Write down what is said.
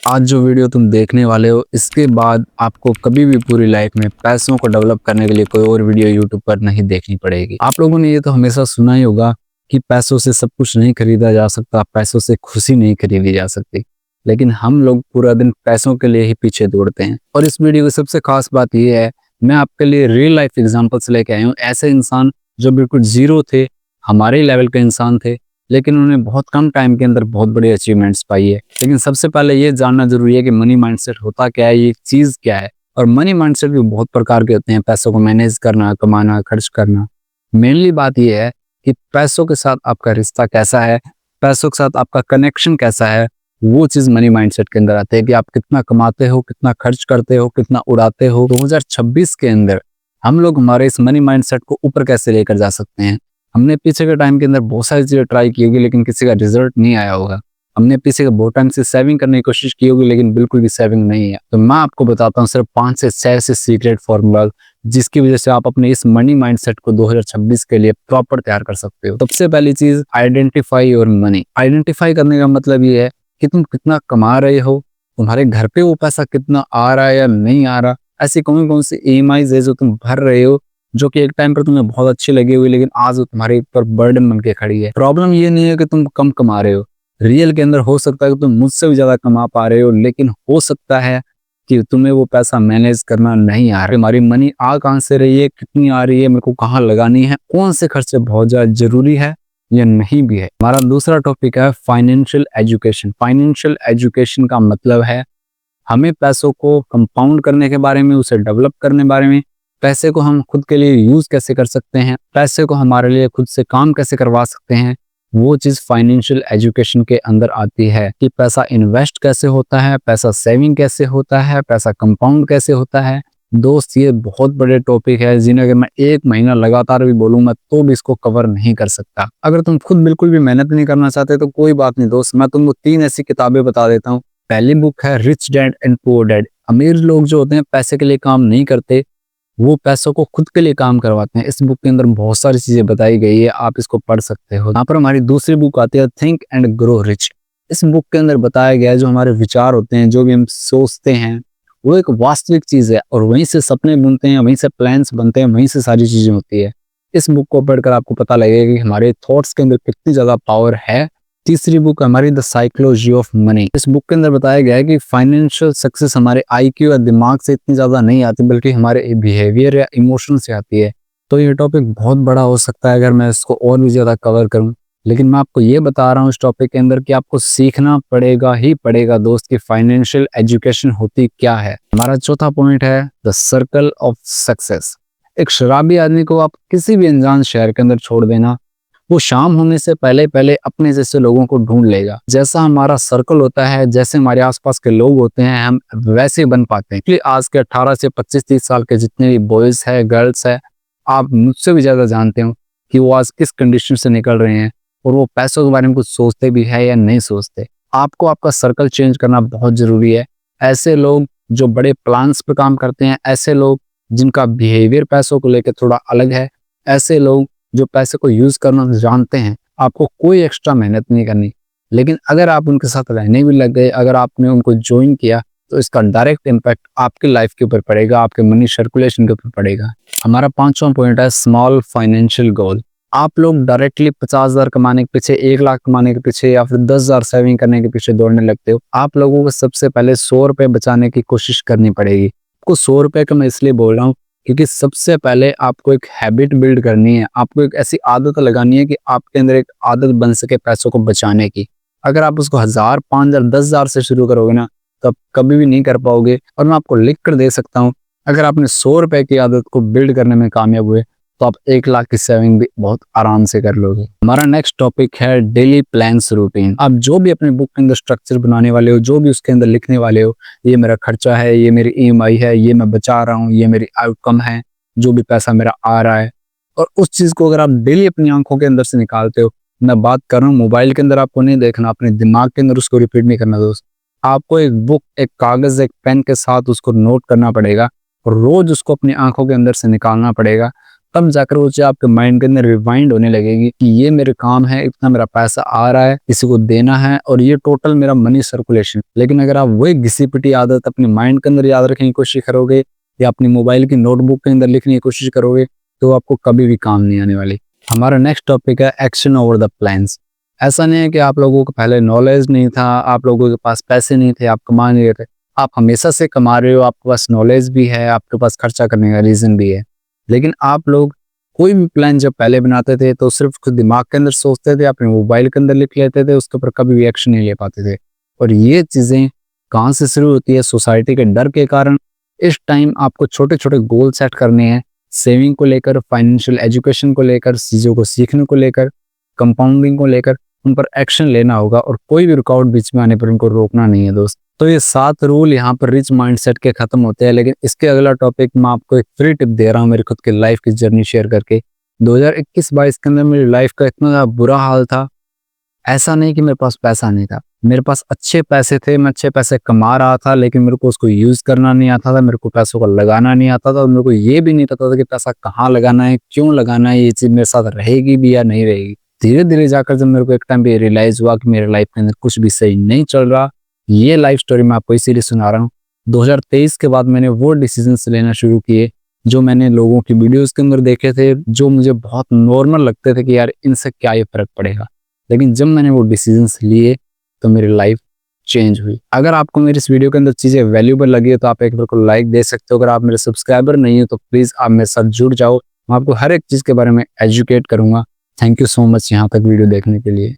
आज जो वीडियो तुम देखने वाले हो इसके बाद आपको कभी भी पूरी लाइफ में पैसों को डेवलप करने के लिए कोई और वीडियो यूट्यूब पर नहीं देखनी पड़ेगी। आप लोगों ने ये तो हमेशा सुना ही होगा कि पैसों से सब कुछ नहीं खरीदा जा सकता, पैसों से खुशी नहीं खरीदी जा सकती। लेकिन हम लोग पूरा दिन पैसों के लिए ही पीछे दौड़ते हैं। और इस वीडियो की सबसे खास बात यह है, मैं आपके लिए रियल लाइफ एग्जाम्पल्स लेके आया हूँ। ऐसे इंसान जो बिल्कुल जीरो थे, हमारे लेवल के इंसान थे, लेकिन उन्होंने बहुत कम टाइम के अंदर बहुत बड़ी अचीवमेंट्स पाई है। लेकिन सबसे पहले ये जानना जरूरी है कि मनी माइंडसेट होता क्या है, ये चीज क्या है। और मनी माइंडसेट भी बहुत प्रकार के होते हैं, पैसों को मैनेज करना, कमाना, खर्च करना। मेनली बात यह है कि पैसों के साथ आपका रिश्ता कैसा है, पैसों के साथ आपका कनेक्शन कैसा है, वो चीज मनी माइंडसेट के अंदर आते है कि आप कितना कमाते हो, कितना खर्च करते हो, कितना उड़ाते हो। 2026 के अंदर हम लोग हमारे इस मनी माइंडसेट को ऊपर कैसे लेकर जा सकते हैं। हमने पीछे के टाइम के अंदर बहुत सारी चीजें ट्राई की होगी, लेकिन किसी का रिजल्ट नहीं आया होगा। हमने पीछे के बहुत टाइम से सेविंग करने की कोशिश की होगी, लेकिन बिल्कुल भी सेविंग नहीं है। तो मैं आपको बताता हूँ सिर्फ 5 से 6 ऐसे सीक्रेट फॉर्मूला, जिसकी वजह से आप अपने इस मनी माइंडसेट को 2026 के लिए प्रॉपर तैयार कर सकते हो। सबसे पहली चीज, आइडेंटिफाई योर मनी। आइडेंटिफाई करने का मतलब ये है कि तुम कितना कमा रहे हो, तुम्हारे घर पे वो पैसा कितना आ रहा है या नहीं आ रहा। ऐसी कौन कौन सी EMIs है जो तुम भर रहे हो, जो कि एक टाइम पर तुम्हें बहुत अच्छी लगी हुई, लेकिन आज वो तुम्हारे ऊपर बर्डन बन के खड़ी है। प्रॉब्लम ये नहीं है कि तुम कम कमा रहे हो, रियल के अंदर हो सकता है कि तुम मुझसे भी ज्यादा कमा पा रहे हो, लेकिन हो सकता है कि तुम्हें वो पैसा मैनेज करना नहीं आ रहा। हमारी मनी आ कहाँ से रही है, कितनी आ रही है, मेरे को कहाँ लगानी है, कौन से खर्चे बहुत ज्यादा जरूरी है या नहीं भी है। हमारा दूसरा टॉपिक है फाइनेंशियल एजुकेशन। फाइनेंशियल एजुकेशन का मतलब है हमें पैसों को कंपाउंड करने के बारे में, उसे डेवलप करने के बारे में, पैसे को हम खुद के लिए यूज कैसे कर सकते हैं, पैसे को हमारे लिए खुद से काम कैसे करवा सकते हैं। वो चीज फाइनेंशियल एजुकेशन के अंदर आती है कि पैसा इन्वेस्ट कैसे होता है, पैसा सेविंग कैसे होता है, पैसा कंपाउंड कैसे होता है। दोस्त, ये बहुत बड़े टॉपिक है जिन्हें अगर मैं 1 महीना लगातार भी बोलूंगा तो भी इसको कवर नहीं कर सकता। अगर तुम खुद बिल्कुल भी मेहनत नहीं करना चाहते तो कोई बात नहीं दोस्त, मैं तुमको 3 ऐसी किताबें बता देता हूँ। पहली बुक है rich dad and poor dad. अमीर लोग जो होते हैं पैसे के लिए काम नहीं करते, वो पैसों को खुद के लिए काम करवाते हैं। इस बुक के अंदर बहुत सारी चीजें बताई गई है, आप इसको पढ़ सकते हो। यहाँ पर हमारी दूसरी बुक आती है थिंक एंड ग्रो रिच। इस बुक के अंदर बताया गया है जो हमारे विचार होते हैं, जो भी हम सोचते हैं, वो एक वास्तविक चीज है और वहीं से सपने बनते हैं, वहीं से प्लान्स बनते हैं, वहीं से सारी चीजें होती है। इस बुक को पढ़कर आपको पता लगेगा कि हमारे थॉट्स के अंदर कितनी ज्यादा पावर है। तीसरी बुक हमारी द साइकोलॉजी ऑफ मनी। इस बुक के अंदर बताया गया है कि फाइनेंशियल सक्सेस हमारे IQ या दिमाग से इतनी ज्यादा नहीं आती, बल्कि हमारे बिहेवियर या इमोशन से आती है। तो ये टॉपिक बहुत बड़ा हो सकता है अगर मैं इसको और भी ज्यादा कवर करूं, लेकिन मैं आपको ये बता रहा हूँ इस टॉपिक के अंदर कि आपको सीखना पड़ेगा ही पड़ेगा दोस्त कि फाइनेंशियल एजुकेशन होती क्या है। हमारा चौथा पॉइंट है द सर्कल ऑफ सक्सेस। एक शराबी आदमी को आप किसी भी अनजान शहर के अंदर छोड़ देना, वो शाम होने से पहले पहले अपने जैसे लोगों को ढूंढ लेगा। जैसा हमारा सर्कल होता है, जैसे हमारे आसपास के लोग होते हैं, हम वैसे बन पाते हैं। इसलिए आज के 18 से 25-30 साल के जितने भी बॉयज है, गर्ल्स है, आप मुझसे भी ज्यादा जानते हो कि वो आज किस कंडीशन से निकल रहे हैं और वो पैसों के बारे में कुछ सोचते भी है या नहीं सोचते। आपको आपका सर्कल चेंज करना बहुत जरूरी है। ऐसे लोग जो बड़े प्लान्स पर काम करते हैं, ऐसे लोग जिनका बिहेवियर पैसों को लेकर थोड़ा अलग है, ऐसे लोग जो पैसे को यूज करना जानते हैं। आपको कोई एक्स्ट्रा मेहनत नहीं करनी, लेकिन अगर आप उनके साथ रहने भी लग गए, अगर आपने उनको ज्वाइन किया, तो इसका डायरेक्ट इम्पैक्ट आपकी लाइफ के ऊपर पड़ेगा, आपके मनी सर्कुलेशन के ऊपर पड़ेगा। हमारा 5वां पॉइंट है स्मॉल फाइनेंशियल गोल। आप लोग डायरेक्टली 50,000 कमाने के पीछे, 1 लाख कमाने के पीछे या फिर 10,000 सेविंग करने के पीछे दौड़ने लगते हो। आप लोगों को सबसे पहले 100 रुपए बचाने की कोशिश करनी पड़ेगी। आपको 100 रुपए का मैं इसलिए बोल रहा हूँ क्योंकि सबसे पहले आपको एक हैबिट बिल्ड करनी है, आपको एक ऐसी आदत लगानी है कि आपके अंदर एक आदत बन सके पैसों को बचाने की। अगर आप उसको 1,000, 5,000, 10,000 से शुरू करोगे ना, तो आप कभी भी नहीं कर पाओगे। और मैं आपको लिख कर दे सकता हूँ, अगर आपने 100 रुपए की आदत को बिल्ड करने में कामयाब हुए तो आप 1 लाख की सेविंग भी बहुत आराम से कर लोगे। हमारा नेक्स्ट टॉपिक है डेली प्लान्स रूटीन। आप जो भी अपने बुक के अंदर स्ट्रक्चर बनाने वाले हो, जो भी उसके अंदर लिखने वाले हो, ये मेरा खर्चा है, ये मेरी EMI है, ये मैं बचा रहा हूँ, ये मेरी आउटकम है, जो भी पैसा मेरा आ रहा है, और उस चीज को अगर आप डेली अपनी आंखों के अंदर से निकालते हो, मैं बात कर रहा हूँ मोबाइल के अंदर आपको नहीं देखना, अपने दिमाग के अंदर उसको रिपीट नहीं करना दोस्त। आपको एक बुक, एक कागज, एक पेन के साथ उसको नोट करना पड़ेगा और रोज उसको अपनी आंखों के अंदर से निकालना पड़ेगा। तब जाकर वो चीज आपके माइंड के अंदर रिवाइंड होने लगेगी कि ये मेरे काम है, इतना मेरा पैसा आ रहा है, किसी को देना है, और ये टोटल मेरा मनी सर्कुलेशन। लेकिन अगर आप वही घिसी पिटी आदत अपने माइंड के अंदर याद रखने की कोशिश करोगे या अपनी मोबाइल की नोटबुक के अंदर लिखने की कोशिश करोगे, तो आपको कभी भी काम नहीं आने वाली। हमारा नेक्स्ट टॉपिक है एक्शन ओवर द प्लान्स। ऐसा नहीं है कि आप लोगों को पहले नॉलेज नहीं था, आप लोगों के पास पैसे नहीं थे, आप कमा नहीं रहे थे। आप हमेशा से कमा रहे हो, आपके पास नॉलेज भी है, आपके पास खर्चा करने का रीजन भी है। लेकिन आप लोग कोई भी प्लान जब पहले बनाते थे तो सिर्फ खुद दिमाग के अंदर सोचते थे, अपने मोबाइल के अंदर लिख लेते थे, उसके ऊपर कभी भी एक्शन नहीं ले पाते थे। और ये चीजें कहाँ से शुरू होती है? सोसाइटी के डर के कारण। इस टाइम आपको छोटे छोटे गोल सेट करने हैं, सेविंग को लेकर, फाइनेंशियल एजुकेशन को लेकर, चीजों को सीखने को लेकर, कंपाउंडिंग को लेकर, उन पर एक्शन लेना होगा और कोई भी रुकावट बीच में आने पर उनको रोकना नहीं है दोस्त। तो ये 7 रूल यहाँ पर रिच माइंडसेट के खत्म होते हैं। लेकिन इसके अगला टॉपिक मैं आपको एक फ्री टिप दे रहा हूँ मेरी खुद की लाइफ की जर्नी शेयर करके। 2021-22 के अंदर मेरी लाइफ का इतना ज्यादा बुरा हाल था। ऐसा नहीं कि मेरे पास पैसा नहीं था, मेरे पास अच्छे पैसे थे, मैं अच्छे पैसे कमा रहा था, लेकिन मेरे को उसको यूज करना नहीं आता था, मेरे को पैसों को लगाना नहीं आता था, और मेरे को ये भी नहीं पता था कि पैसा कहाँ लगाना है, क्यों लगाना है, ये चीज मेरे साथ रहेगी भी या नहीं रहेगी। धीरे धीरे जाकर जब मेरे को एक टाइम पे रियलाइज हुआ कि मेरे लाइफ के अंदर कुछ भी सही नहीं चल रहा, ये लाइफ स्टोरी मैं आपको इसीलिए सुना रहा हूँ। 2023 के बाद मैंने वो डिसीजंस लेना शुरू किए जो मैंने लोगों की वीडियोस के अंदर देखे थे, जो मुझे बहुत नॉर्मल लगते थे कि यार इनसे क्या ये फर्क पड़ेगा। लेकिन जब मैंने वो डिसीजंस लिए तो मेरी लाइफ चेंज हुई। अगर आपको मेरी इस वीडियो के अंदर चीजें वैल्यूबल लगी है तो आप एक बार को लाइक दे सकते हो। अगर आप मेरे सब्सक्राइबर नहीं हो तो प्लीज आप मेरे साथ जुड़ जाओ, मैं आपको हर एक चीज के बारे में एजुकेट करूंगा। थैंक यू सो मच यहाँ तक वीडियो देखने के लिए।